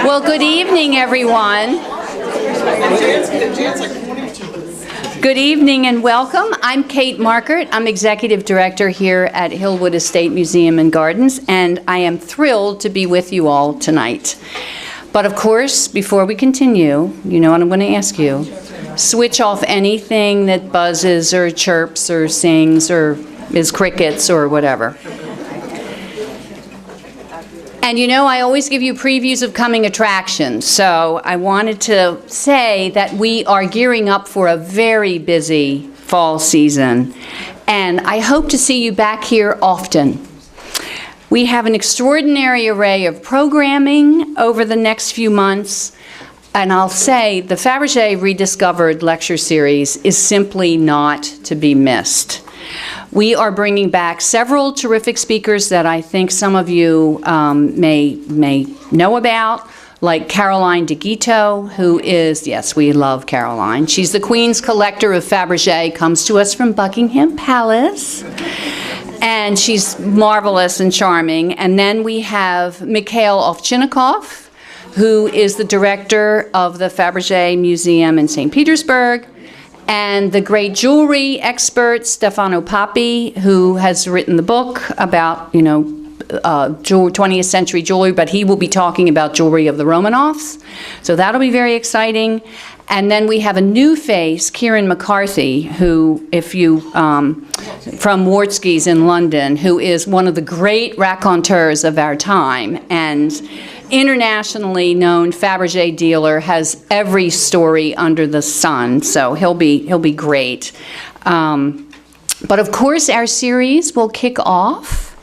Well, good evening, everyone. Good evening and welcome. I'm Kate Markert. I'm Executive Director here at Hillwood Estate Museum and Gardens, and I am thrilled to be with you all tonight. But of course, before we continue, you know what I'm going to ask you. Switch off anything that buzzes or chirps or sings or is crickets or whatever. And you know, I always give you previews of coming attractions, so I wanted to say that we are gearing up for a very busy fall season, and I hope to see you back here often. We have an extraordinary array of programming over the next few months, and I'll say the Fabergé Rediscovered lecture series is simply not to be missed. We are bringing back several terrific speakers that I think some of you may know about, like Caroline de Guiteau, who is, yes, we love Caroline. She's the Queen's Collector of Fabergé, comes to us from Buckingham Palace, and she's marvelous and charming. And then we have Mikhail Ovchinnikov, who is the director of the Fabergé Museum in St. Petersburg, and the great jewelry expert, Stefano Papi, who has written the book about, 20th century jewelry, but he will be talking about jewelry of the Romanovs. So that'll be very exciting. And then we have a new face, Kieran McCarthy, who, if you, from Wartski's in London, who is one of the great raconteurs of our time, and internationally known Fabergé dealer, has every story under the sun, so he'll be great. But of course, our series will kick off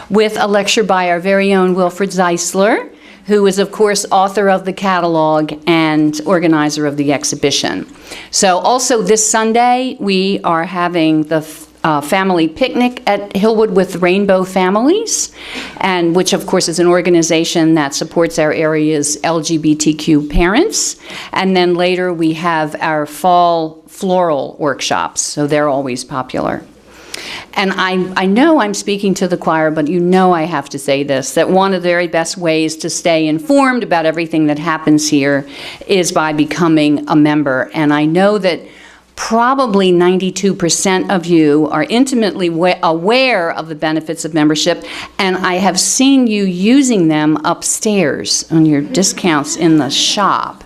with a lecture by our very own Wilfred Zeisler, who is, of course, author of the catalog and organizer of the exhibition. So also this Sunday, we are having the family picnic at Hillwood with Rainbow Families, and which, of course, is an organization that supports our area's LGBTQ parents. And then later, we have our fall floral workshops, so they're always popular. And I know I'm speaking to the choir, but you know I have to say this, that one of the very best ways to stay informed about everything that happens here is by becoming a member. And I know that probably 92% of you are intimately aware of the benefits of membership, and I have seen you using them upstairs on your discounts in the shop.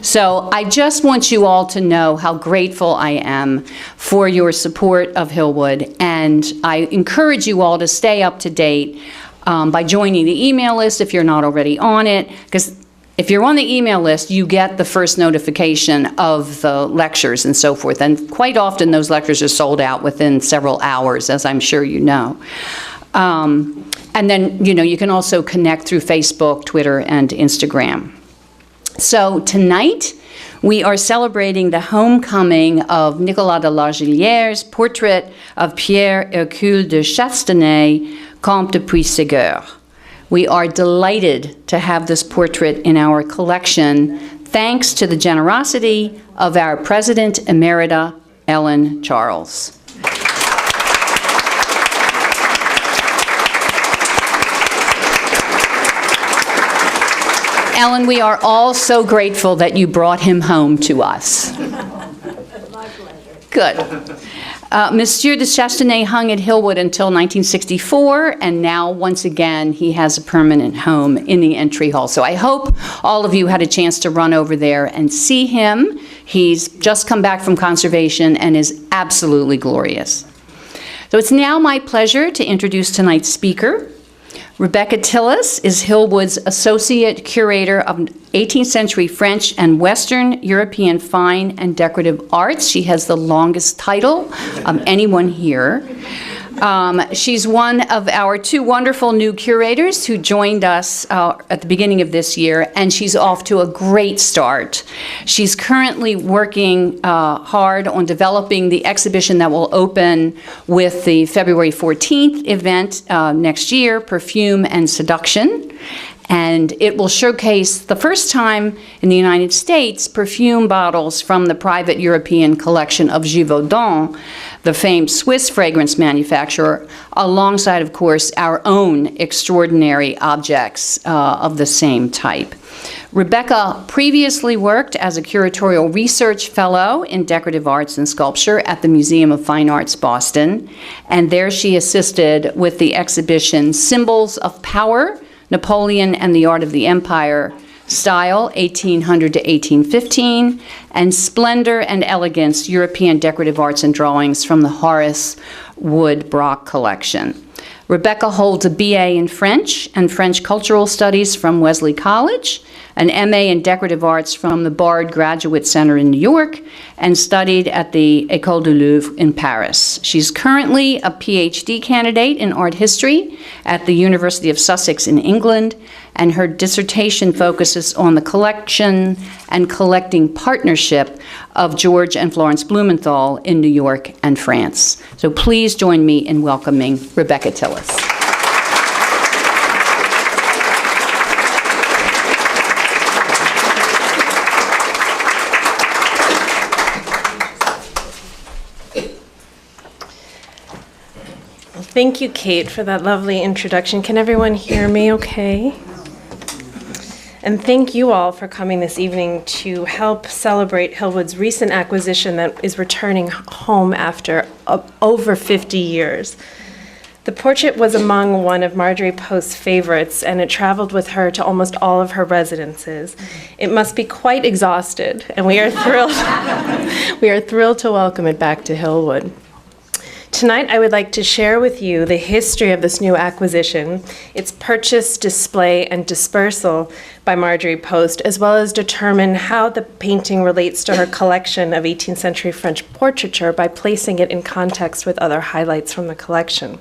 So I just want you all to know how grateful I am for your support of Hillwood, and I encourage you all to stay up to date by joining the email list if you're not already on it, because if you're on the email list, you get the first notification of the lectures and so forth, and quite often those lectures are sold out within several hours, as I'm sure you know. And then, you can also connect through Facebook, Twitter, and Instagram. So tonight, we are celebrating the homecoming of Nicolas de Largillierre's portrait of Pierre Hercule de Chastenet, Comte de Puysegur. We are delighted to have this portrait in our collection, thanks to the generosity of our President Emerita, Ellen Charles. Ellen, we are all so grateful that you brought him home to us. My pleasure. Good. Monsieur de Chastenet hung at Hillwood until 1964, and now, once again, he has a permanent home in the entry hall. So I hope all of you had a chance to run over there and see him. He's just come back from conservation and is absolutely glorious. So it's now my pleasure to introduce tonight's speaker. Rebecca Tillis is Hillwood's Associate Curator of 18th century French and Western European fine and decorative arts. She has the longest title of anyone here. She's one of our two wonderful new curators who joined us at the beginning of this year, and she's off to a great start. She's currently working hard on developing the exhibition that will open with the February 14th event next year, Perfume and Seduction. And it will showcase, the first time in the United States, perfume bottles from the private European collection of Givaudan, the famed Swiss fragrance manufacturer, alongside, of course, our own extraordinary objects of the same type. Rebecca previously worked as a curatorial research fellow in decorative arts and sculpture at the Museum of Fine Arts, Boston, and there she assisted with the exhibition Symbols of Power, Napoleon and the Art of the Empire, Style, 1800 to 1815, and Splendor and Elegance, European Decorative Arts and Drawings from the Horace Wood Brock Collection. Rebecca holds a BA in French and French Cultural Studies from Wesley College, an MA in Decorative Arts from the Bard Graduate Center in New York, and studied at the École du Louvre in Paris. She's currently a PhD candidate in art history at the University of Sussex in England, and her dissertation focuses on the collection and collecting partnership of George and Florence Blumenthal in New York and France. So please join me in welcoming Rebecca Tillis. Thank you, Kate, for that lovely introduction. Can everyone hear me okay? And thank you all for coming this evening to help celebrate Hillwood's recent acquisition that is returning home after over 50 years. The portrait was among one of Marjorie Post's favorites, and it traveled with her to almost all of her residences. It must be quite exhausted, and we are thrilled to welcome it back to Hillwood. Tonight, I would like to share with you the history of this new acquisition, its purchase, display, and dispersal by Marjorie Post, as well as determine how the painting relates to her collection of 18th century French portraiture by placing it in context with other highlights from the collection.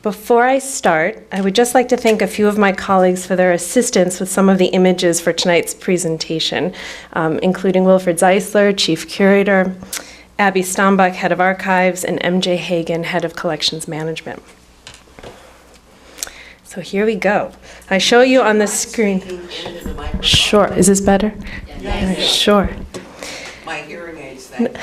Before I start, I would just like to thank a few of my colleagues for their assistance with some of the images for tonight's presentation, including Wilfred Zeisler, Chief Curator, Abby Stambach, Head of Archives, and MJ Hagan, Head of Collections Management. So here we go. I show you on the screen. Sure. Is this better? Yes. Sure. My hearing aids, thank you.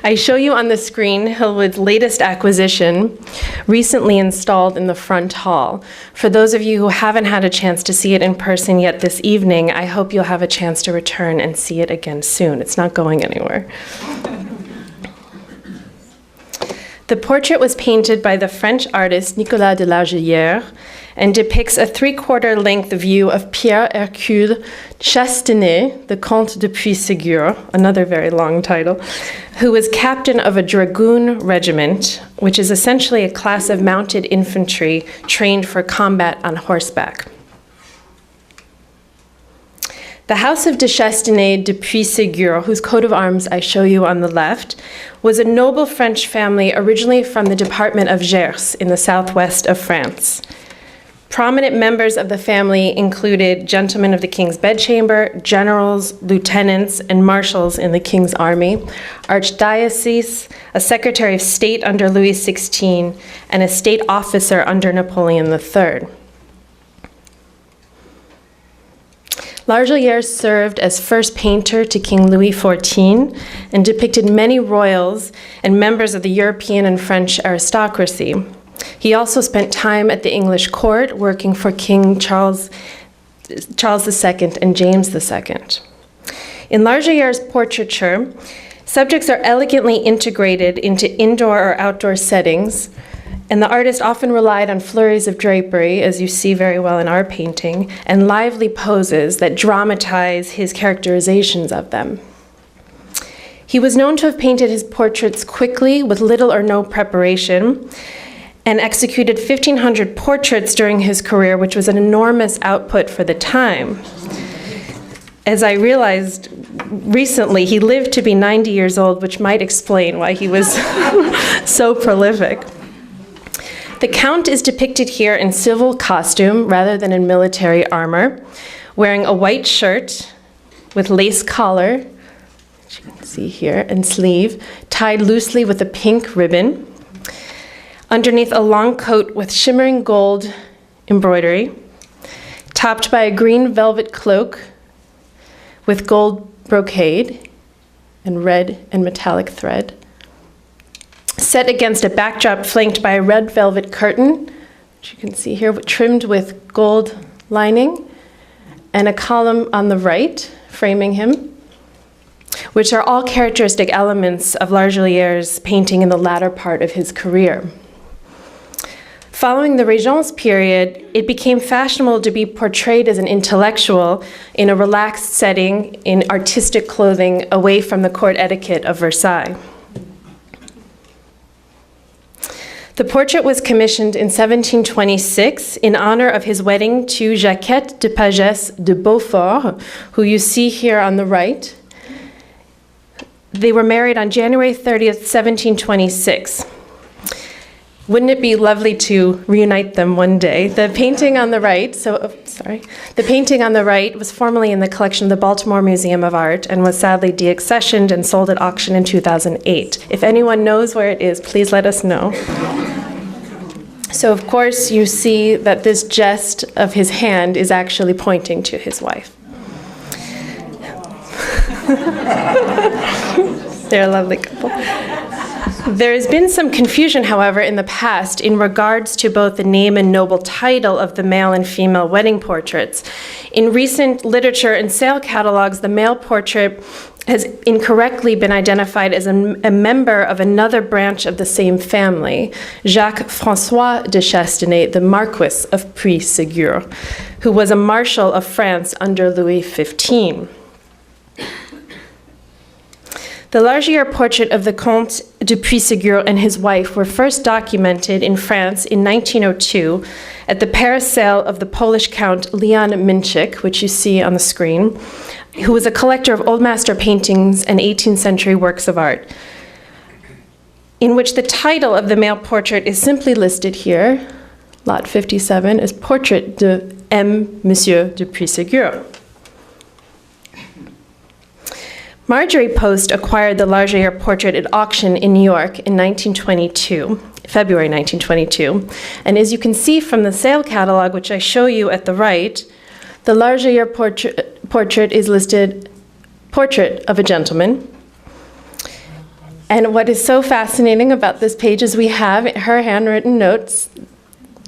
I show you on the screen Hillwood's latest acquisition, recently installed in the front hall. For those of you who haven't had a chance to see it in person yet this evening, I hope you'll have a chance to return and see it again soon. It's not going anywhere. The portrait was painted by the French artist Nicolas de Largillierre and depicts a 3/4 length view of Pierre Hercule de Chastenet, the Comte de Puysegur, another very long title, who was captain of a dragoon regiment, which is essentially a class of mounted infantry trained for combat on horseback. The House of de Chastenet de Puysegur, whose coat of arms I show you on the left, was a noble French family originally from the department of Gers in the southwest of France. Prominent members of the family included gentlemen of the king's bedchamber, generals, lieutenants, and marshals in the king's army, archdiocese, a secretary of state under Louis XVI, and a state officer under Napoleon III. Largillierre served as first painter to King Louis XIV and depicted many royals and members of the European and French aristocracy. He also spent time at the English court working for King Charles II and James II. In Largillierre's portraiture, subjects are elegantly integrated into indoor or outdoor settings, and the artist often relied on flurries of drapery, as you see very well in our painting, and lively poses that dramatize his characterizations of them. He was known to have painted his portraits quickly with little or no preparation, and executed 1,500 portraits during his career, which was an enormous output for the time. As I realized recently, he lived to be 90 years old, which might explain why he was so prolific. The Count is depicted here in civil costume rather than in military armor, wearing a white shirt with lace collar, which you can see here, and sleeve, tied loosely with a pink ribbon. Underneath a long coat with shimmering gold embroidery, topped by a green velvet cloak with gold brocade and red and metallic thread. Set against a backdrop flanked by a red velvet curtain, which you can see here, trimmed with gold lining, and a column on the right framing him, which are all characteristic elements of Largilliere's painting in the latter part of his career. Following the Régence period, it became fashionable to be portrayed as an intellectual in a relaxed setting in artistic clothing away from the court etiquette of Versailles. The portrait was commissioned in 1726 in honor of his wedding to Jacquette de Pagès de Beaufort, who you see here on the right. They were married on January 30th, 1726. Wouldn't it be lovely to reunite them one day? The painting on the right, the painting on the right was formerly in the collection of the Baltimore Museum of Art and was sadly deaccessioned and sold at auction in 2008. If anyone knows where it is, please let us know. So of course you see that this jest of his hand is actually pointing to his wife. They're a lovely couple. There has been some confusion, however, in the past in regards to both the name and noble title of the male and female wedding portraits. In recent literature and sale catalogs, the male portrait has incorrectly been identified as a member of another branch of the same family, Jacques-François de Chastenet, the Marquis of Puysegur, who was a marshal of France under Louis XV. The Largillierre portrait of the Comte de Puysegur and his wife were first documented in France in 1902 at the Paris sale of the Polish Count Leon Minchik, which you see on the screen, who was a collector of Old Master paintings and 18th century works of art, in which the title of the male portrait is simply listed here, lot 57, as Portrait de M. Monsieur de Puysegur. Marjorie Post acquired the Largillierre portrait at auction in New York in February 1922. And as you can see from the sale catalog, which I show you at the right, the Largillierre portrait is listed Portrait of a Gentleman. And what is so fascinating about this page is we have her handwritten notes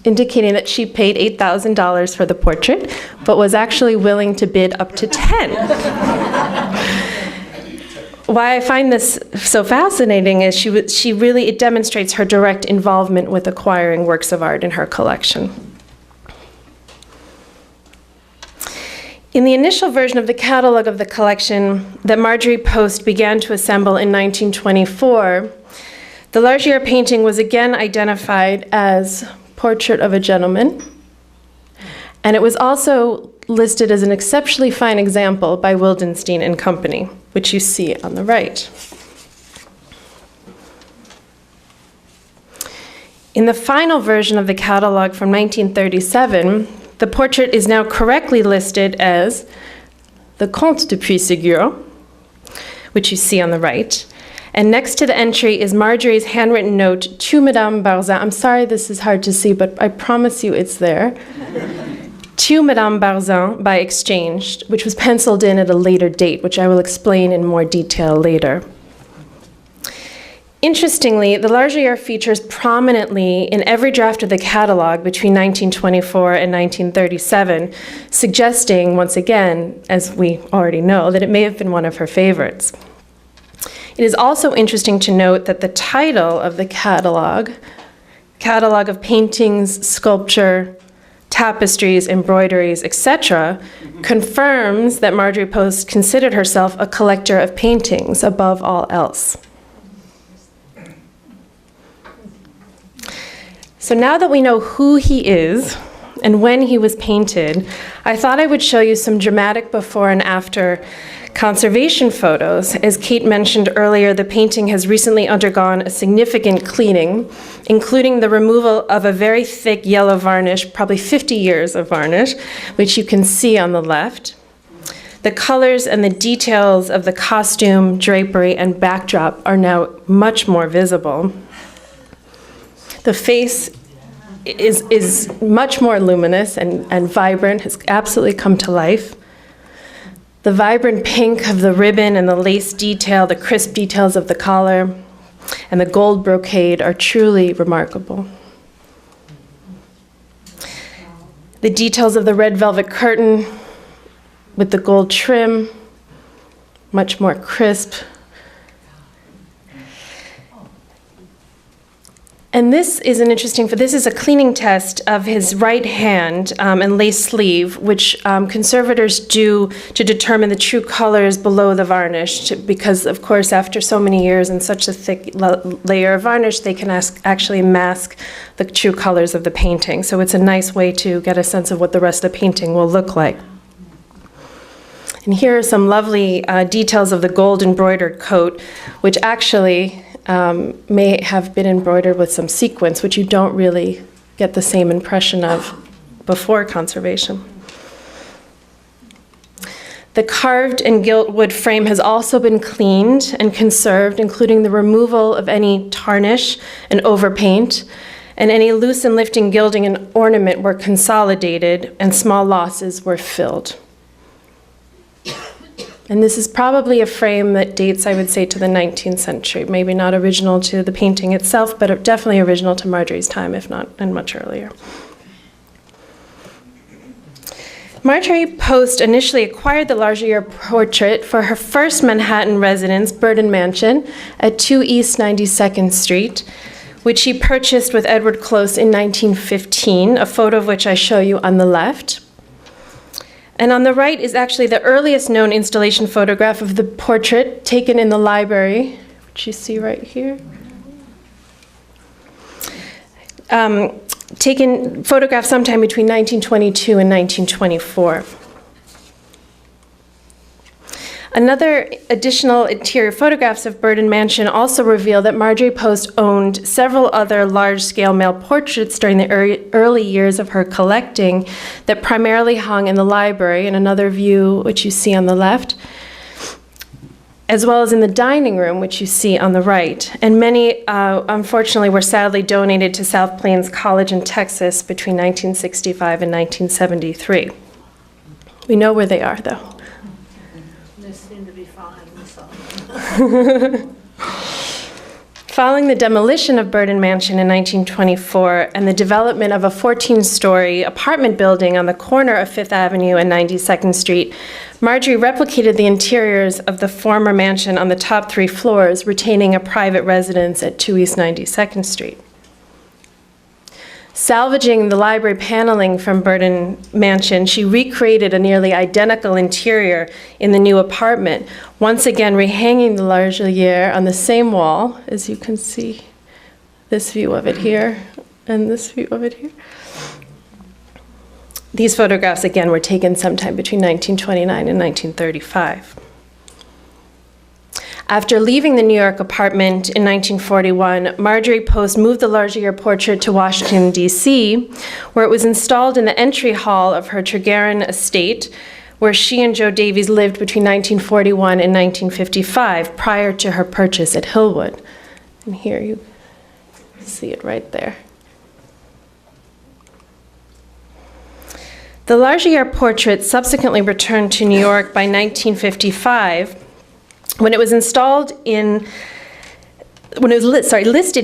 indicating that she paid $8,000 for the portrait, but was actually willing to bid up to 10. Why I find this so fascinating is it demonstrates her direct involvement with acquiring works of art in her collection. In the initial version of the catalog of the collection that Marjorie Post began to assemble in 1924, the Largillierre painting was again identified as Portrait of a Gentleman, and it was also listed as an exceptionally fine example by Wildenstein and Company, which you see on the right. In the final version of the catalog from 1937, the portrait is now correctly listed as the Comte de Puysegur, which you see on the right. And next to the entry is Marjorie's handwritten note to Madame Barzin. I'm sorry this is hard to see, but I promise you it's there. To Madame Barzin by exchange, which was penciled in at a later date, which I will explain in more detail later. Interestingly, the Largillierre features prominently in every draft of the catalog between 1924 and 1937, suggesting, once again, as we already know, that it may have been one of her favorites. It is also interesting to note that the title of the catalog of paintings, sculpture, tapestries, embroideries, etc., confirms that Marjorie Post considered herself a collector of paintings above all else. So now that we know who he is and when he was painted, I thought I would show you some dramatic before and after conservation photos. As Kate mentioned earlier, the painting has recently undergone a significant cleaning, including the removal of a very thick yellow varnish, probably 50 years of varnish, which you can see on the left. The colors and the details of the costume, drapery, and backdrop are now much more visible. The face is much more luminous and vibrant, has absolutely come to life. The vibrant pink of the ribbon and the lace detail, the crisp details of the collar, and the gold brocade are truly remarkable. The details of the red velvet curtain with the gold trim, much more crisp. And this is an interesting, this is a cleaning test of his right hand and lace sleeve, which conservators do to determine the true colors below the varnish, because of course after so many years and such a thick layer of varnish, they can actually mask the true colors of the painting. So it's a nice way to get a sense of what the rest of the painting will look like. And here are some lovely details of the gold embroidered coat, which actually may have been embroidered with some sequins, which you don't really get the same impression of before conservation. The carved and gilt wood frame has also been cleaned and conserved, including the removal of any tarnish and overpaint, and any loose and lifting gilding and ornament were consolidated, and small losses were filled. And this is probably a frame that dates, I would say, to the 19th century. Maybe not original to the painting itself, but definitely original to Marjorie's time, if not, and much earlier. Marjorie Post initially acquired the Largillierre portrait for her first Manhattan residence, Burden Mansion, at 2 East 92nd Street, which she purchased with Edward Close in 1915, a photo of which I show you on the left. And on the right is actually the earliest known installation photograph of the portrait taken in the library, which you see right here. Taken photographed sometime between 1922 and 1924. Another additional interior photographs of Burden Mansion also reveal that Marjorie Post owned several other large-scale male portraits during the early years of her collecting that primarily hung in the library, in another view which you see on the left, as well as in the dining room, which you see on the right. And many, unfortunately, were sadly donated to South Plains College in Texas between 1965 and 1973. We know where they are, though. They seem to be fine, so. Following the demolition of Burden Mansion in 1924 and the development of a 14-story apartment building on the corner of 5th Avenue and 92nd Street, Marjorie replicated the interiors of the former mansion on the top 3 floors, retaining a private residence at 2 East 92nd Street. Salvaging the library paneling from Burden Mansion, she recreated a nearly identical interior in the new apartment, once again rehanging the Largillierre on the same wall, as you can see this view of it here and this view of it here. These photographs, again, were taken sometime between 1929 and 1935. After leaving the New York apartment in 1941, Marjorie Post moved the Largillierre portrait to Washington, D.C., where it was installed in the entry hall of her Tregarron estate, where she and Joe Davies lived between 1941 and 1955, prior to her purchase at Hillwood. And here you see it right there. The Largillierre portrait subsequently returned to New York by 1955, when it was listed in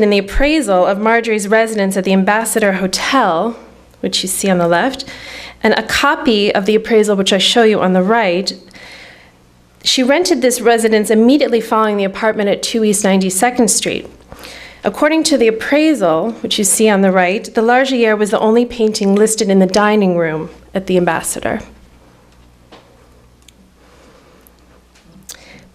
the appraisal of Marjorie's residence at the Ambassador Hotel, which you see on the left, and a copy of the appraisal, which I show you on the right. She rented this residence immediately following the apartment at 2 East 92nd Street. According to the appraisal, which you see on the right, the Largillierre was the only painting listed in the dining room at the Ambassador.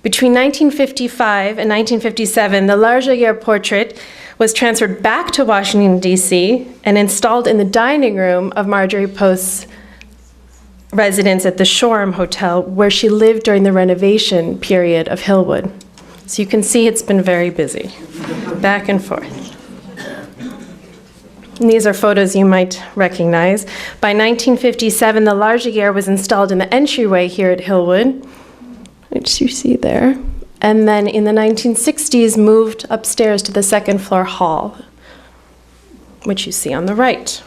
Between 1955 and 1957, the Largillierre portrait was transferred back to Washington, D.C., and installed in the dining room of Marjorie Post's residence at the Shoreham Hotel, where she lived during the renovation period of Hillwood. So you can see it's been very busy, back and forth. And these are photos you might recognize. By 1957, the Largillierre was installed in the entryway here at Hillwood, which you see there, and then in the 1960s moved upstairs to the second floor hall, which you see on the right.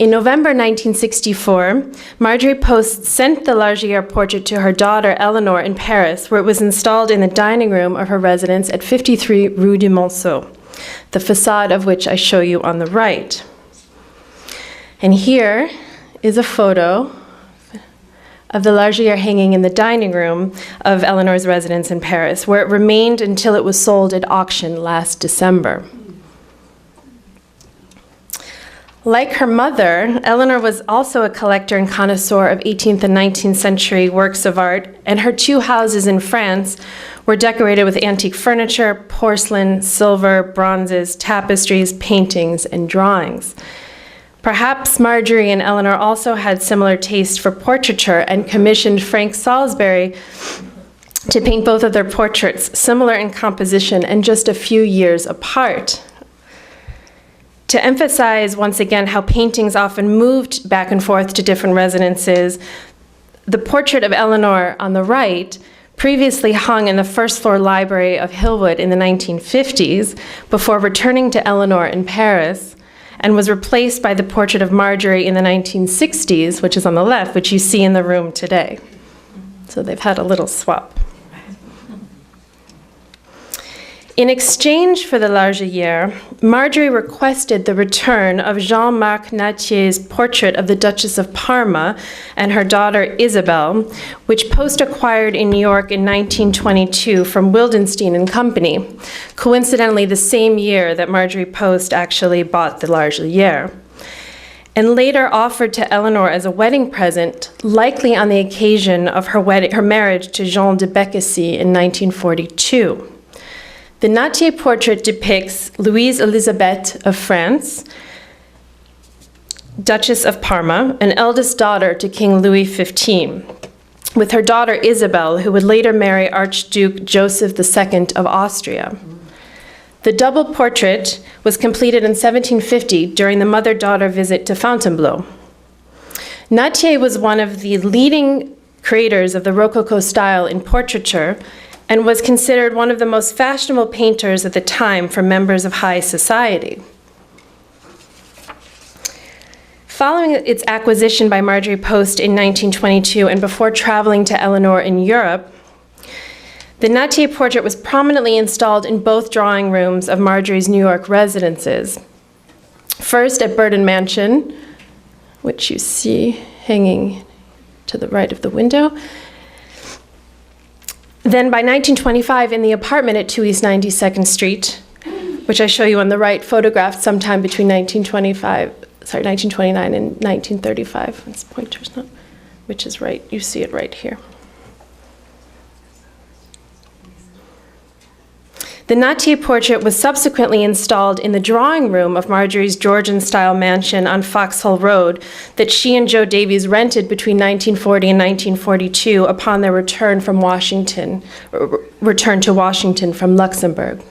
In November 1964, Marjorie Post sent the Largillierre portrait to her daughter Eleanor in Paris, where it was installed in the dining room of her residence at 53 Rue du Monceau, the facade of which I show you on the right. And here is a photo of the Largillierre hanging in the dining room of Eleanor's residence in Paris, where it remained until it was sold at auction last December. Like her mother, Eleanor was also a collector and connoisseur of 18th and 19th century works of art, and her two houses in France were decorated with antique furniture, porcelain, silver, bronzes, tapestries, paintings, and drawings. Perhaps Marjorie and Eleanor also had similar taste for portraiture and commissioned Frank Salisbury to paint both of their portraits, similar in composition and just a few years apart. To emphasize once again how paintings often moved back and forth to different residences, the portrait of Eleanor on the right previously hung in the first floor library of Hillwood in the 1950s before returning to Eleanor in Paris, and was replaced by the portrait of Marjorie in the 1960s, which is on the left, which you see in the room today. So they've had a little swap. In exchange for the Largillierre, Marjorie requested the return of Jean-Marc Natier's portrait of the Duchess of Parma and her daughter Isabel, which Post acquired in New York in 1922 from Wildenstein and Company, coincidentally the same year that Marjorie Post actually bought the Largillierre, and later offered to Eleanor as a wedding present, likely on the occasion of her marriage to Jean de Bécassy in 1942. The Natier portrait depicts Louise Elisabeth of France, Duchess of Parma, an eldest daughter to King Louis XV, with her daughter Isabel, who would later marry Archduke Joseph II of Austria. The double portrait was completed in 1750 during the mother-daughter visit to Fontainebleau. Natier was one of the leading creators of the Rococo style in portraiture, and was considered one of the most fashionable painters at the time for members of high society. Following its acquisition by Marjorie Post in 1922 and before traveling to Eleanor in Europe, the Natier portrait was prominently installed in both drawing rooms of Marjorie's New York residences. First at Burton Mansion, which you see hanging to the right of the window, then by 1925 in the apartment at 2 East 92nd Street, which I show you on the right, photographed sometime between 1929 and 1935. This pointer's not, which is right, you see it right here. The Natier portrait was subsequently installed in the drawing room of Marjorie's Georgian-style mansion on Foxhall Road that she and Joe Davies rented between 1940 and 1942 upon their return to Washington from Luxembourg.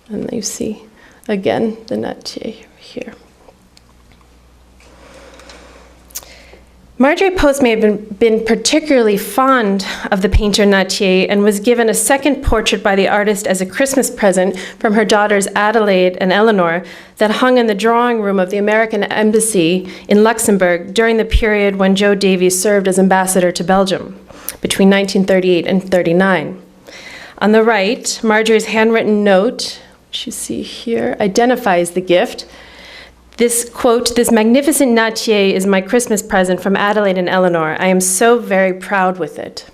And you see, again, the Natier here. Marjorie Post may have been particularly fond of the painter Natier and was given a second portrait by the artist as a Christmas present from her daughters Adelaide and Eleanor that hung in the drawing room of the American Embassy in Luxembourg during the period when Joe Davies served as ambassador to Belgium, between 1938 and 39. On the right, Marjorie's handwritten note, which you see here, identifies the gift. This quote, "This magnificent Natier is my Christmas present from Adelaide and Eleanor. I am so very proud with it."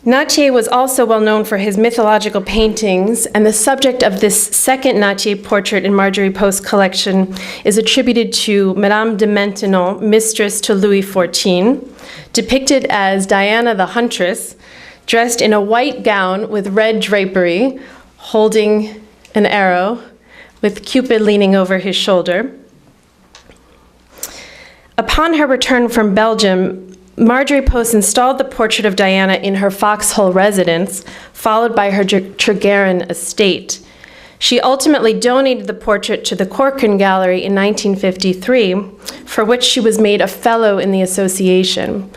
Natier was also well known for his mythological paintings, and the subject of this second Natier portrait in Marjorie Post's collection is attributed to Madame de Maintenon, mistress to Louis XIV, depicted as Diana the Huntress, dressed in a white gown with red drapery, holding an arrow, with Cupid leaning over his shoulder. Upon her return from Belgium, Marjorie Post installed the portrait of Diana in her Foxhall residence, followed by her Treguerin estate. She ultimately donated the portrait to the Corcoran Gallery in 1953, for which she was made a fellow in the association.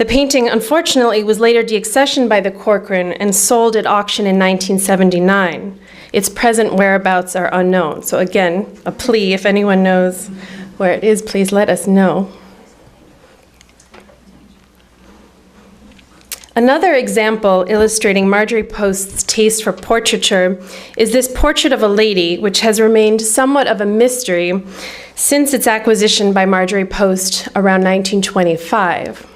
The painting, unfortunately, was later deaccessioned by the Corcoran and sold at auction in 1979. Its present whereabouts are unknown. So again, a plea, if anyone knows where it is, please let us know. Another example illustrating Marjorie Post's taste for portraiture is this portrait of a lady, which has remained somewhat of a mystery since its acquisition by Marjorie Post around 1925.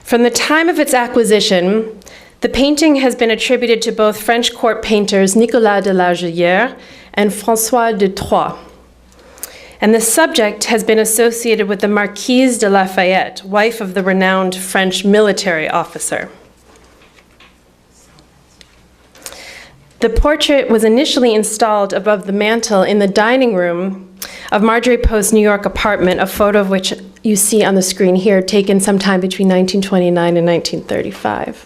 From the time of its acquisition, the painting has been attributed to both French court painters Nicolas de Largillierre and François de Troyes. And the subject has been associated with the Marquise de Lafayette, wife of the renowned French military officer. The portrait was initially installed above the mantel in the dining room of Marjorie Post's New York apartment, a photo of which you see on the screen here, taken sometime between 1929 and 1935.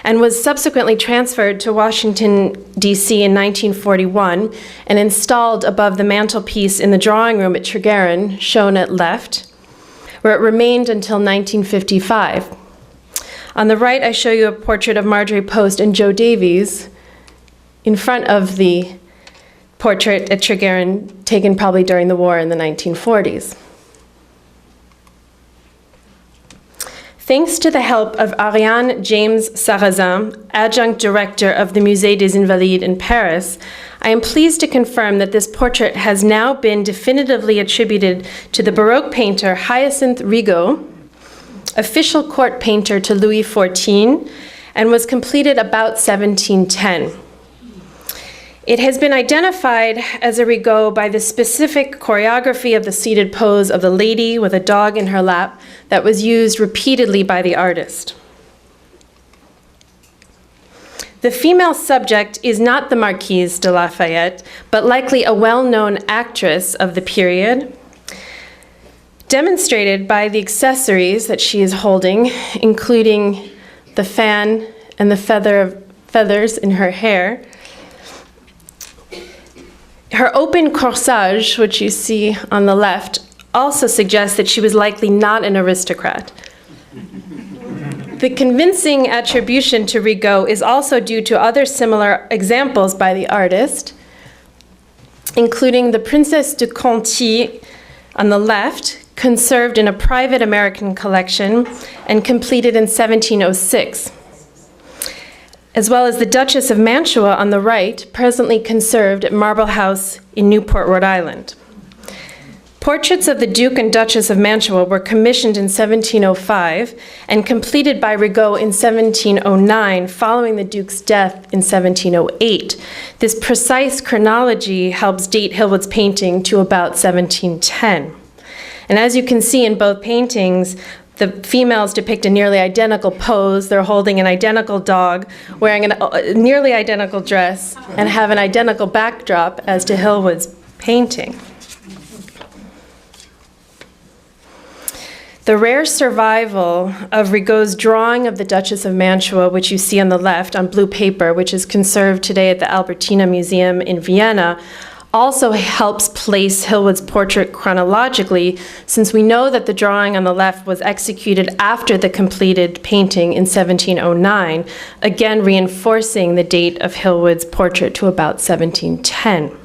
And was subsequently transferred to Washington, D.C. in 1941 and installed above the mantelpiece in the drawing room at Tregerin, shown at left, where it remained until 1955. On the right, I show you a portrait of Marjorie Post and Joe Davies in front of the portrait at Tregerin, taken probably during the war in the 1940s. Thanks to the help of Ariane James Sarrazin, adjunct director of the Musée des Invalides in Paris, I am pleased to confirm that this portrait has now been definitively attributed to the Baroque painter Hyacinthe Rigaud, official court painter to Louis XIV, and was completed about 1710. It has been identified as a Rigaud by the specific choreography of the seated pose of the lady with a dog in her lap that was used repeatedly by the artist. The female subject is not the Marquise de Lafayette, but likely a well-known actress of the period, demonstrated by the accessories that she is holding, including the fan and the feathers in her hair. Her open corsage, which you see on the left, also suggests that she was likely not an aristocrat. The convincing attribution to Rigaud is also due to other similar examples by the artist, including the Princesse de Conti on the left, conserved in a private American collection and completed in 1706. As well as the Duchess of Mantua on the right, presently conserved at Marble House in Newport, Rhode Island. Portraits of the Duke and Duchess of Mantua were commissioned in 1705 and completed by Rigaud in 1709, following the Duke's death in 1708. This precise chronology helps date Hillwood's painting to about 1710. And as you can see in both paintings, the females depict a nearly identical pose. They're holding an identical dog, wearing a nearly identical dress, and have an identical backdrop as to Hillwood's painting. The rare survival of Rigaud's drawing of the Duchess of Mantua, which you see on the left on blue paper, which is conserved today at the Albertina Museum in Vienna, also helps place Hillwood's portrait chronologically, since we know that the drawing on the left was executed after the completed painting in 1709, again reinforcing the date of Hillwood's portrait to about 1710.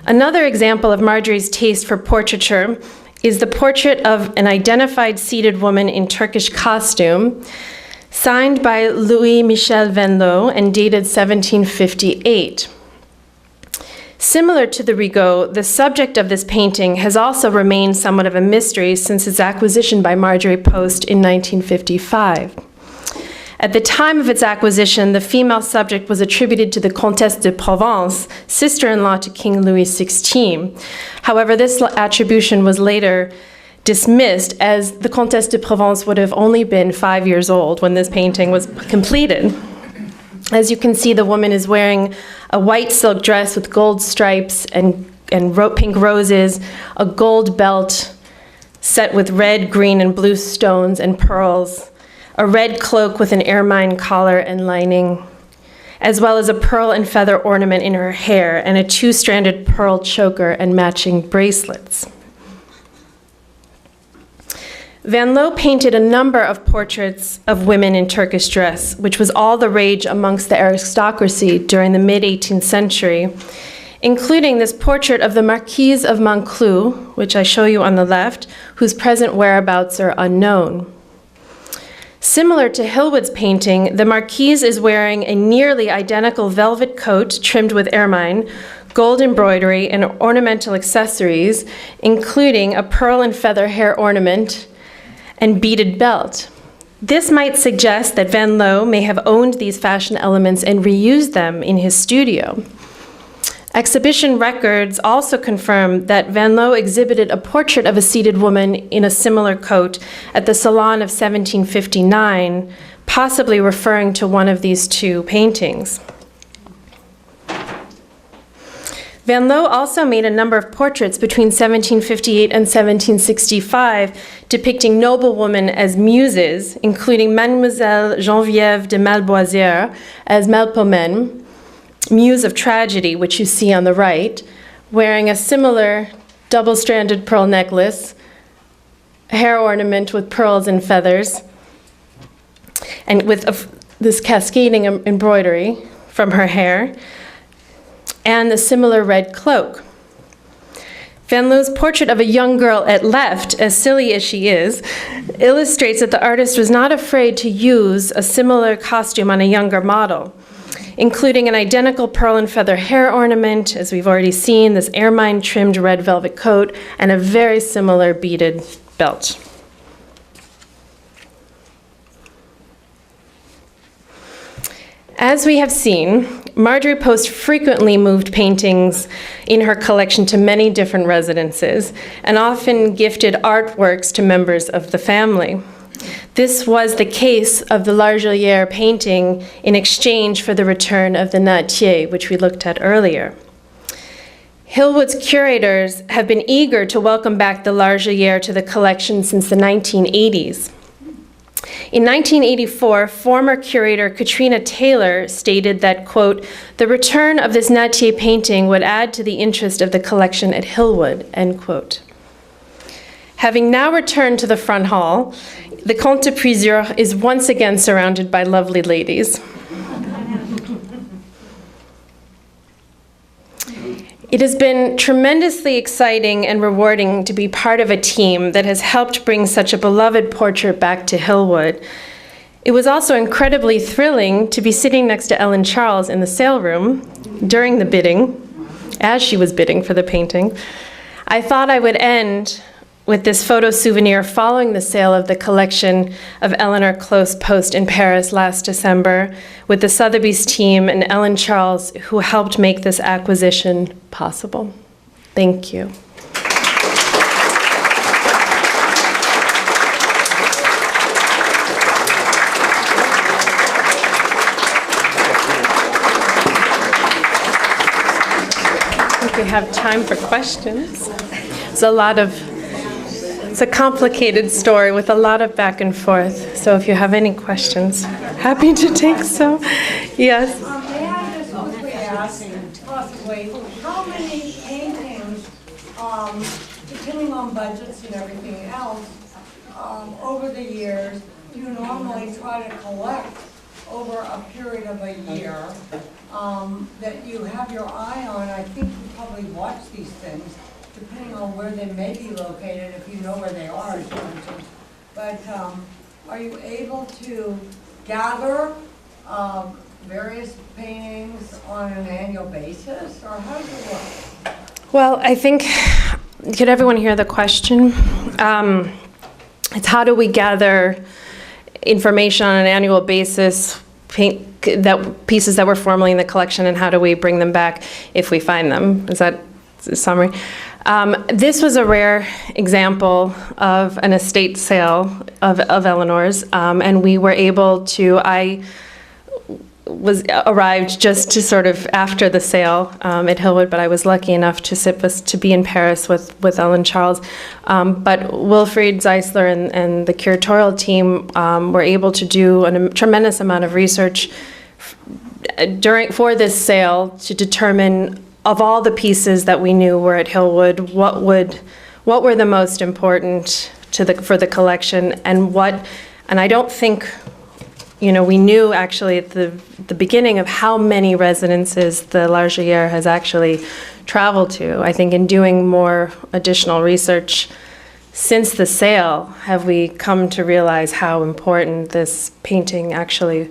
Another example of Marjorie's taste for portraiture is the portrait of an identified seated woman in Turkish costume, signed by Louis-Michel Venlot and dated 1758. Similar to the Rigaud, the subject of this painting has also remained somewhat of a mystery since its acquisition by Marjorie Post in 1955. At the time of its acquisition, the female subject was attributed to the Comtesse de Provence, sister-in-law to King Louis XVI. However, this attribution was later dismissed, as the Comtesse de Provence would have only been 5 years old when this painting was completed. As you can see, the woman is wearing a white silk dress with gold stripes and pink roses, a gold belt set with red, green, and blue stones and pearls, a red cloak with an ermine collar and lining, as well as a pearl and feather ornament in her hair and a two-stranded pearl choker and matching bracelets. Van Loo painted a number of portraits of women in Turkish dress, which was all the rage amongst the aristocracy during the mid-18th century, including this portrait of the Marquise of Monclus, which I show you on the left, whose present whereabouts are unknown. Similar to Hillwood's painting, the Marquise is wearing a nearly identical velvet coat trimmed with ermine, gold embroidery, and ornamental accessories, including a pearl and feather hair ornament and beaded belt. This might suggest that Van Loo may have owned these fashion elements and reused them in his studio. Exhibition records also confirm that Van Loo exhibited a portrait of a seated woman in a similar coat at the Salon of 1759, possibly referring to one of these two paintings. Van Loo also made a number of portraits between 1758 and 1765 depicting noblewomen as muses, including Mademoiselle Geneviève de Malboisière as Melpomene, muse of tragedy, which you see on the right, wearing a similar double-stranded pearl necklace, hair ornament with pearls and feathers, and with this cascading embroidery from her hair, and the similar red cloak. Van Loo's portrait of a young girl at left, as silly as she is, illustrates that the artist was not afraid to use a similar costume on a younger model, including an identical pearl and feather hair ornament, as we've already seen, this ermine-trimmed red velvet coat, and a very similar beaded belt. As we have seen, Marjorie Post frequently moved paintings in her collection to many different residences and often gifted artworks to members of the family. This was the case of the Largillierre painting in exchange for the return of the Natier, which we looked at earlier. Hillwood's curators have been eager to welcome back the Largillierre to the collection since the 1980s. In 1984, former curator Katrina Taylor stated that, quote, "The return of this Natier painting would add to the interest of the collection at Hillwood," end quote. Having now returned to the front hall, the Comte de Puysegur is once again surrounded by lovely ladies. It has been tremendously exciting and rewarding to be part of a team that has helped bring such a beloved portrait back to Hillwood. It was also incredibly thrilling to be sitting next to Ellen Charles in the sale room during the bidding, as she was bidding for the painting. I thought I would end with this photo souvenir following the sale of the collection of Eleanor Close Post in Paris last December with the Sotheby's team and Ellen Charles, who helped make this acquisition possible. Thank you. I think we have time for questions. It's a complicated story with a lot of back and forth. So if you have any questions, happy to take some. Yes. May I just quickly ask, possibly, how many paintings, depending on budgets and everything else, over the years, do you normally try to collect over a period of a year that you have your eye on? I think you probably watch these things, depending on where they may be located, if you know where they are, for instance. But are you able to gather various paintings on an annual basis, or how does it work? Well, I think, could everyone hear the question? It's how do we gather information on an annual basis, pieces that were formerly in the collection, and how do we bring them back if we find them? Is that a summary? This was a rare example of an estate sale of Eleanor's, and we were able to, arrived just to sort of after the sale at Hillwood, but I was lucky enough to be in Paris with Ellen Charles. But Wilfried Zeisler and the curatorial team were able to do a tremendous amount of research for this sale to determine, of all the pieces that we knew were at Hillwood, what were the most important for the collection, and I don't think, we knew actually at the beginning of how many residences the Largillierre has actually traveled to. I think in doing more additional research since the sale have we come to realize how important this painting actually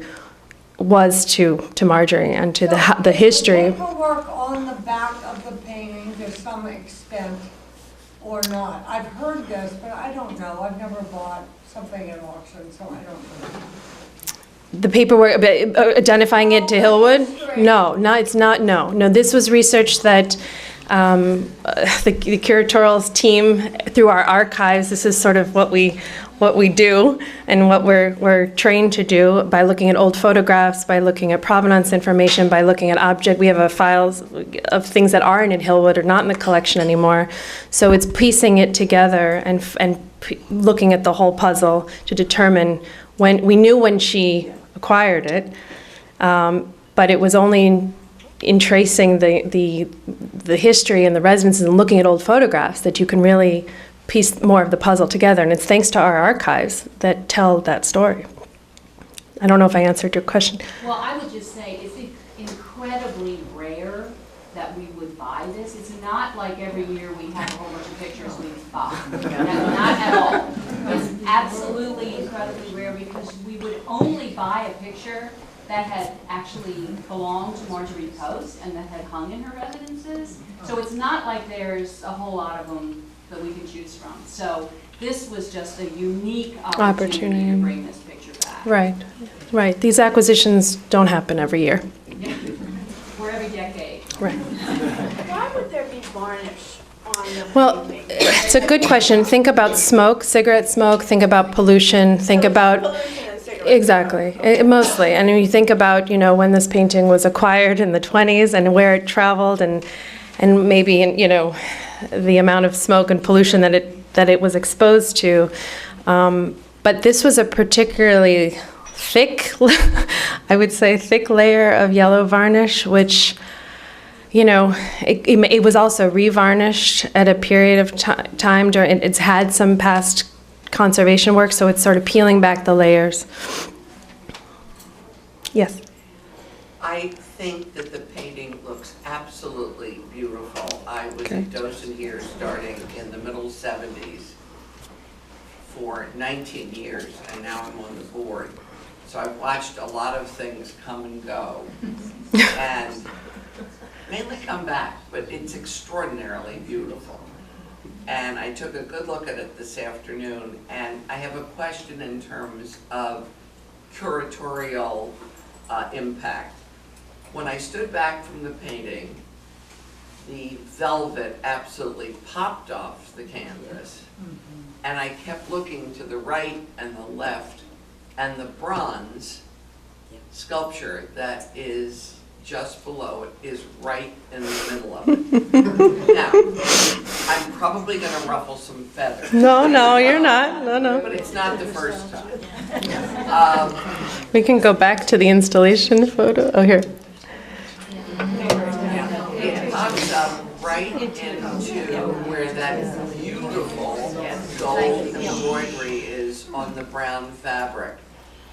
was to Marjorie and to the history. Is the paperwork on the back of the painting to some extent or not? I've heard this, but I don't know. I've never bought something at auction, so I don't know. The paperwork, identifying it to Hillwood? No, it's not, no. No, this was research that the curatorial team, through our archives, this is sort of what we do and what we're trained to do by looking at old photographs, by looking at provenance information, by looking at object. We have a files of things that aren't in Hillwood or not in the collection anymore. So it's piecing it together and looking at the whole puzzle to determine when she acquired it, but it was only in tracing the history and the residences and looking at old photographs that you can really piece more of the puzzle together. And it's thanks to our archives that tell that story. I don't know if I answered your question. Well, I would just say it's incredibly rare that we would buy this. It's not like every year we have a whole bunch of pictures we buy. Not at all. It's absolutely incredibly rare because we would only buy a picture that had actually belonged to Marjorie Post and that had hung in her residences. So it's not like there's a whole lot of them that we can choose from. So this was just a unique opportunity to bring this picture back. Right. These acquisitions don't happen every year. Or every decade. Right. Why would there be varnish on the Well, painting? it's a good question. Think about smoke, cigarette smoke, think about pollution, think about... Pollution and cigarettes. Exactly, mostly. And when you think about, when this painting was acquired in the 20s and where it traveled and maybe, the amount of smoke and pollution that it was exposed to. But this was a particularly thick, I would say, thick layer of yellow varnish, which, it was also revarnished at a period of time during, it's had some past conservation work, so it's sort of peeling back the layers. Yes? I think that the painting looks absolutely beautiful. I was a docent here starting in the middle 70s for 19 years, and now I'm on the board. So I've watched a lot of things come and go, and mainly come back, but it's extraordinarily beautiful. And I took a good look at it this afternoon, and I have a question in terms of curatorial impact. When I stood back from the painting, the velvet absolutely popped off the canvas, and I kept looking to the right and the left, and the bronze sculpture that is just below it is right in the middle of it. Now, I'm probably going to ruffle some feathers. No, you're not. No. But it's not the first time. We can go back to the installation photo. Oh, here. It pops up right into where that beautiful gold embroidery is on the brown fabric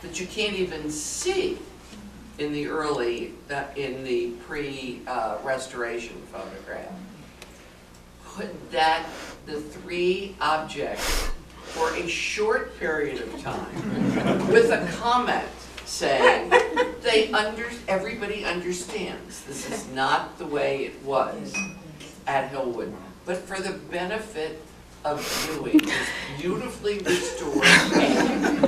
that you can't even see in the pre-restoration photograph. Put the three objects for a short period of time with a comment saying, everybody understands this is not the way it was at Hillwood, but for the benefit of viewing this beautifully restored painting.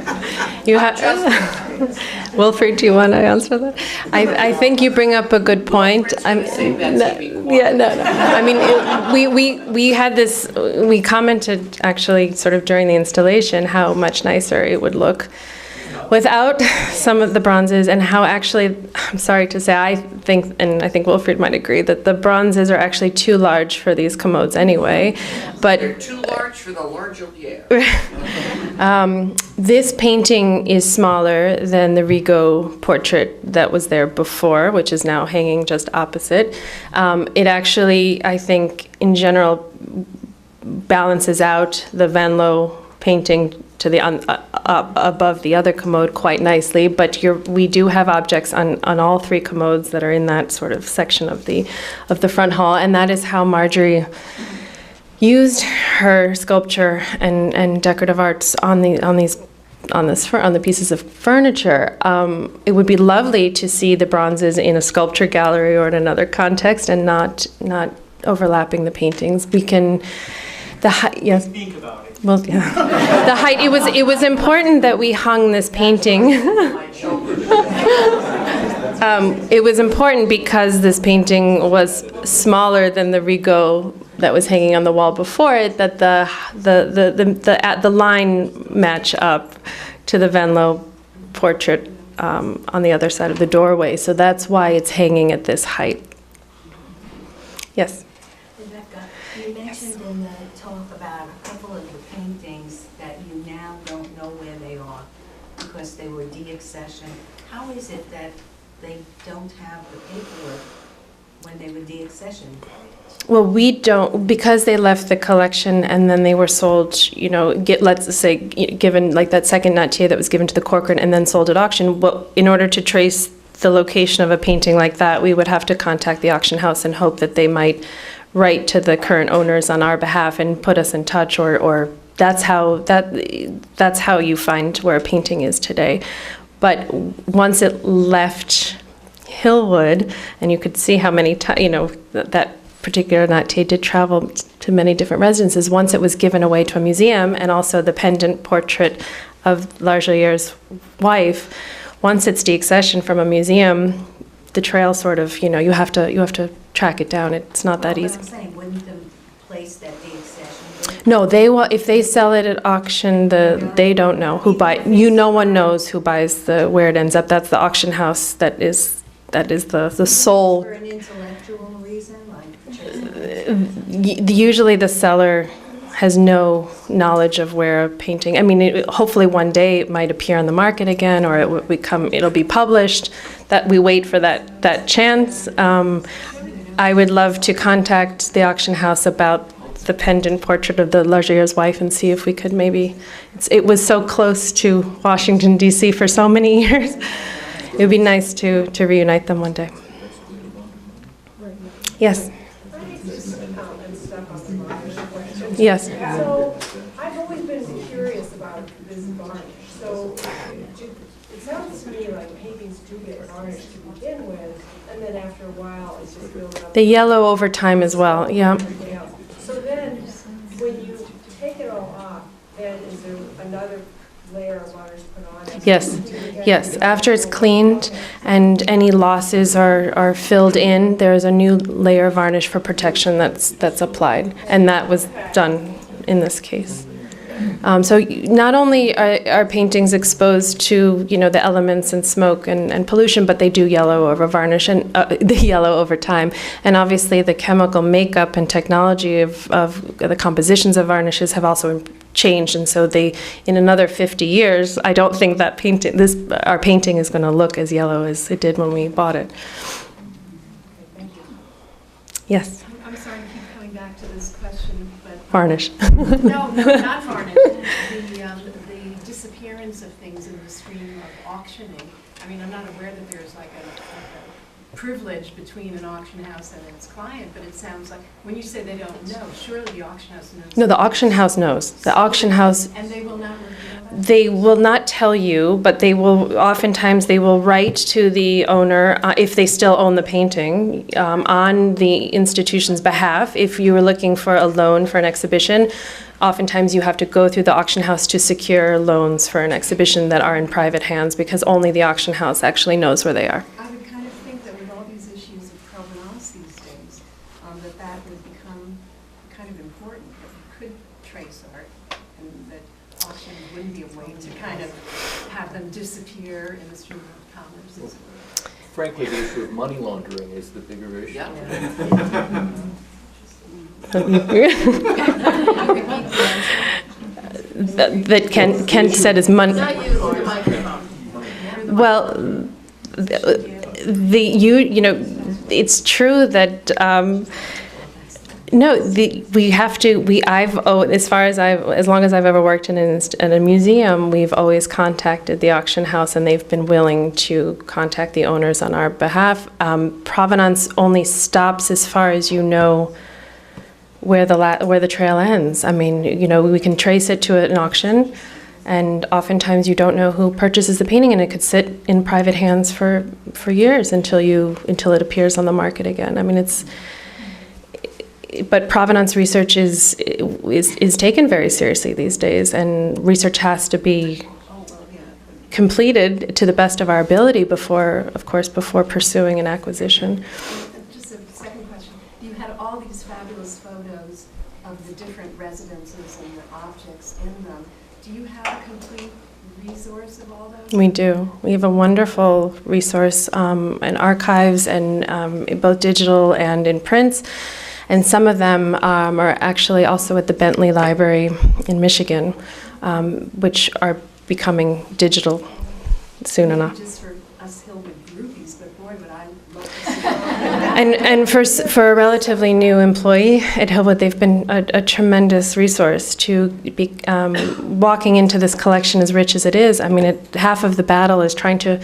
Wilfred, do you want to answer that? I think you bring up a good point. I mean, we had this. We commented actually, sort of during the installation, how much nicer it would look without some of the bronzes, and how actually, I'm sorry to say, I think Wilfred might agree, that the bronzes are actually too large for these commodes anyway. But they're too large for the Largillierre. This painting is smaller than the Rigaud portrait that was there before, which is now hanging just opposite. It actually, I think, in general, balances out the Van Loo painting to the above the other commode quite nicely, but we do have objects on all three commodes that are in that sort of section of the front hall, and that is how Marjorie used her sculpture and decorative arts on the pieces of furniture. It would be lovely to see the bronzes in a sculpture gallery or in another context and not overlapping the paintings. We can, yes. Speak about it. Well, yeah. The height. It was important that we hung this painting. It was important because this painting was smaller than the Rigaud that was hanging on the wall before it, that the line match up to the Van Loo portrait on the other side of the doorway. So that's why it's hanging at this height. Yes. Rebecca, you mentioned in the talk about a couple of the paintings that you now don't know where they are because they were deaccessioned. How is it that they don't have the paperwork when they were deaccessioned? Well, we don't, because they left the collection and then they were sold, let's say, given like that second Nattier that was given to the Corcoran and then sold at auction. Well, in order to trace the location of a painting like that, we would have to contact the auction house and hope that they might write to the current owners on our behalf and put us in touch, or that's how you find where a painting is today. But once it left Hillwood, and you could see how many that particular Nattier did travel to many different residences. Once it was given away to a museum, and also the pendant portrait of Largilliere's wife, once it's deaccessioned from a museum, the trail sort of, you have to track it down. It's not that easy. I'm saying, wouldn't the place that deaccession? No, they will. If they sell it at auction, they don't know who buy. No one knows who buys where it ends up. That's the auction house. That is the sole. For an intellectual reason, like. Usually the seller has no knowledge of where a painting, hopefully one day it might appear on the market again, or it'll be published, that we wait for that chance. I would love to contact the auction house about the pendant portrait of the Largilliere's wife and see if we could maybe, it was so close to Washington, D.C. for so many years. It would be nice to reunite them one day. Yes. Yes. So I've always been curious about this varnish. So it sounds to me like paintings do get varnished to begin with, and then after a while it's just built up. They yellow over time as well, yeah. So then when you take it all off, then is there another layer of varnish put on? Yes. After it's cleaned and any losses are filled in, there is a new layer of varnish for protection that's applied, and that was done in this case. So not only are paintings exposed to the elements and smoke and pollution, but they do yellow over varnish and they yellow over time. And obviously the chemical makeup and technology of the compositions of varnishes have also changed, and so in another 50 years, I don't think that our painting is going to look as yellow as it did when we bought it. Thank you. Yes. I'm sorry to keep coming back to this question, but... Varnish. No, not varnish. The disappearance of things in the stream of auctioning. I'm not aware that there's like a privilege between an auction house and its client, but it sounds like, when you say they don't know, surely the auction house knows. No, the auction house knows. The auction house... And they will not reveal that? They will not tell you, but oftentimes they will write to the owner, if they still own the painting, on the institution's behalf. If you were looking for a loan for an exhibition, oftentimes you have to go through the auction house to secure loans for an exhibition that are in private hands, because only the auction house actually knows where they are. I would kind of think that with all these issues of provenance these days, that would become kind of important, that you could trace art, and that auctions wouldn't be a way to kind of have them disappear in the stream of commerce, as it were. Frankly, the issue of money laundering is the bigger issue. Yeah. That Kent said is money. Well, it's true that No, we have to. As long as I've ever worked in a museum, we've always contacted the auction house, and they've been willing to contact the owners on our behalf. Provenance only stops as far as you know where the trail ends. I mean, we can trace it to an auction, and oftentimes you don't know who purchases the painting, and it could sit in private hands for years until it appears on the market again. I mean, but provenance research is taken very seriously these days, and research has to be completed to the best of our ability before pursuing an acquisition. Just a second question. You had all these fabulous photos of the different residences and the objects in them. Do you have a complete resource of all those? We do. We have a wonderful resource in archives, and both digital and in prints. And some of them are actually also at the Bentley Library in Michigan, which are becoming digital soon enough. Just for us Hillwood groupies, but boy, would I love to see that. And for a relatively new employee at Hillwood, they've been a tremendous resource to be walking into this collection as rich as it is. I mean, half of the battle is trying to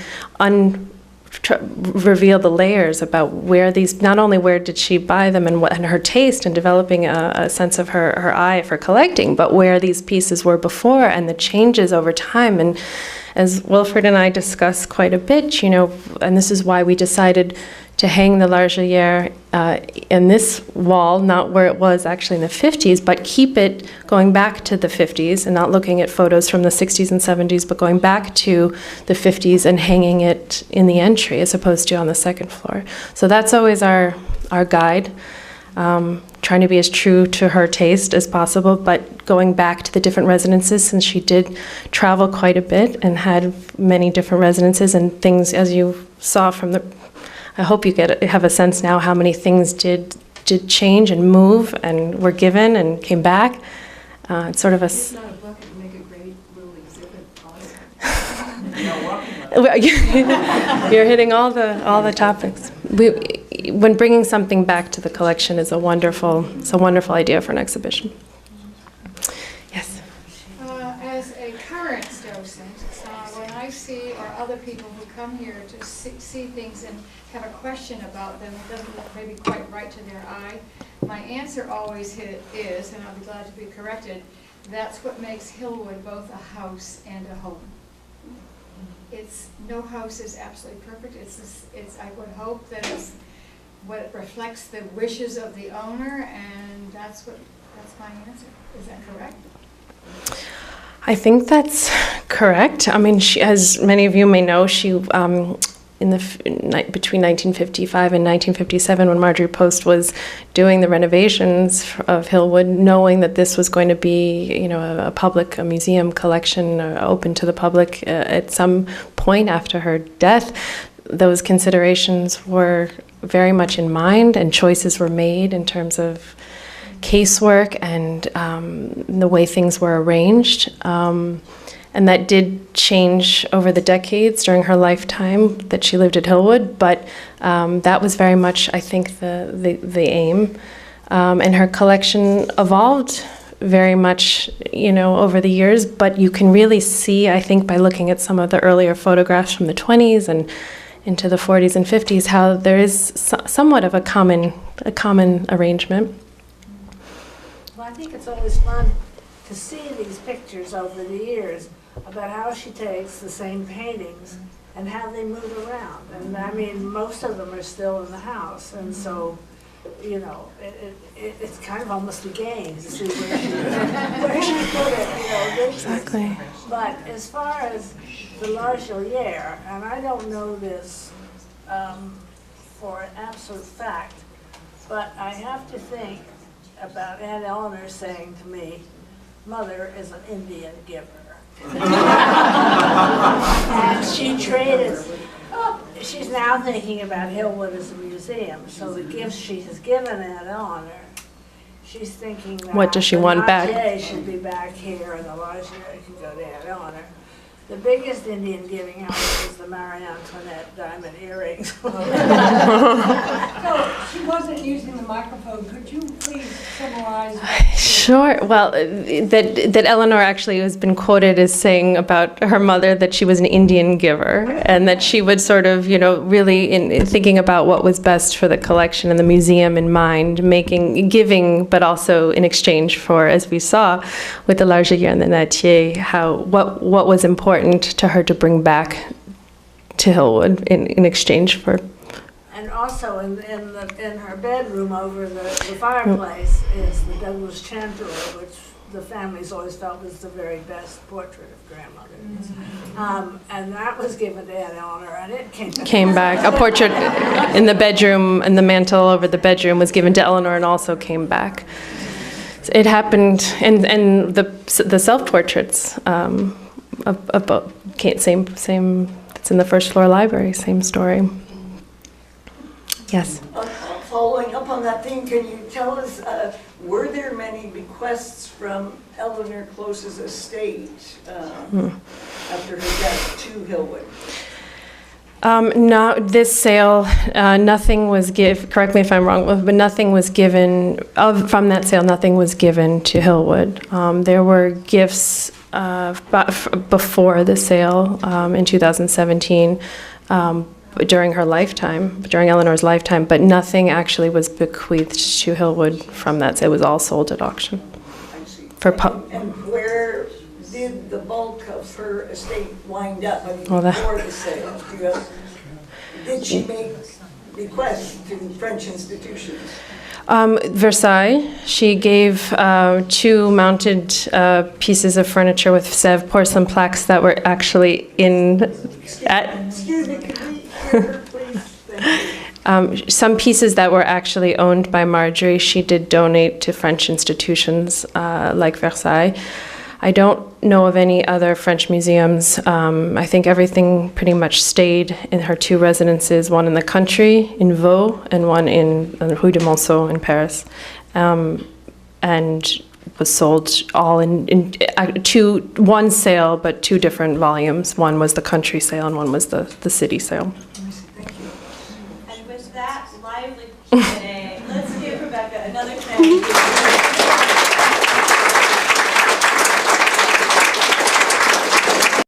reveal the layers about not only where did she buy them and her taste and developing a sense of her eye for collecting, but where these pieces were before and the changes over time. And as Wilfred and I discussed quite a bit, and this is why we decided to hang the Largillierre in this wall, not where it was actually in the 50s, but keep it going back to the 50s and not looking at photos from the 60s and 70s, but going back to the 50s and hanging it in the entry as opposed to on the second floor. So that's always our guide, trying to be as true to her taste as possible, but going back to the different residences, since she did travel quite a bit and had many different residences and things, as you saw from the I hope you have a sense now how many things did change and move and were given and came back. It's sort of a... It's not a book, it would make a great little exhibit also. You're hitting all the topics. When bringing something back to the collection is a wonderful idea for an exhibition. Yes? As a current docent, when I see, or other people who come here to see things and have a question about them, it doesn't look maybe quite right to their eye, my answer always is, and I'll be glad to be corrected, that's what makes Hillwood both a house and a home. No house is absolutely perfect. I would hope that it's what reflects the wishes of the owner, and that's my answer. Is that correct? I think that's correct. I mean, as many of you may know, she between 1955 and 1957, when Marjorie Post was doing the renovations of Hillwood, knowing that this was going to be, a museum collection open to the public at some point after her death, those considerations were very much in mind, and choices were made in terms of casework and the way things were arranged. And that did change over the decades during her lifetime that she lived at Hillwood, but that was very much, I think, the aim. And her collection evolved very much, over the years, but you can really see, I think, by looking at some of the earlier photographs from the 20s and into the 40s and 50s, how there is somewhat of a common arrangement. Well, I think it's always fun to see these pictures over the years about how she takes the same paintings and how they move around. And I mean, most of them are still in the house, and so, it's kind of almost a game to see where she put it, Exactly. But as far as the Largillierre, and I don't know this for an absolute fact, but I have to think about Aunt Eleanor saying to me, "Mother is an Indian giver." And she traded, she's now thinking about Hillwood as a museum, so the gifts she has given Aunt Eleanor, she's thinking that what does she want back? The should be back here, and the Largillierre could go to Aunt Eleanor. The biggest Indian giving out was the Marie Antoinette diamond earrings. So she wasn't using the microphone. Could you please summarize? Sure. Well, that Eleanor actually has been quoted as saying about her mother that she was an Indian giver, and that she would sort of, really in thinking about what was best for the collection and the museum in mind, giving, but also in exchange for, as we saw with the Largillierre and the Natier, what was important to her to bring back to Hillwood in exchange for. And also in her bedroom over the fireplace is the Douglas Chanteroy, which the family's always felt was the very best portrait of grandmother. And that was given to Aunt Eleanor, and it came back. A portrait in the bedroom, and the mantle over the bedroom was given to Eleanor and also came back. It happened, and the self-portraits same. It's in the first floor library. Same story. Yes. Following up on that theme, can you tell us, were there many bequests from Eleanor Close's estate after her death to Hillwood? No, this sale, nothing was correct me if I'm wrong, but nothing was given, from that sale, nothing was given to Hillwood. There were gifts before the sale in 2017, during her lifetime, during Eleanor's lifetime, but nothing actually was bequeathed to Hillwood from that. It was all sold at auction. I see. And where did the bulk of her estate wind up? I mean, before the sale, did she make bequests to French institutions? Versailles. She gave 2 mounted pieces of furniture with Sèvres porcelain plaques that were actually Excuse me, could we hear her, please? Thank you. Some pieces that were actually owned by Marjorie, she did donate to French institutions like Versailles. I don't know of any other French museums. I think everything pretty much stayed in her 2 residences, one in the country, in Vaud, and one in Rue de Monceau in Paris. And was sold all in one sale, but 2 different volumes. One was the country sale and one was the city sale. And with that lively Q&A, let's give Rebecca another thank you.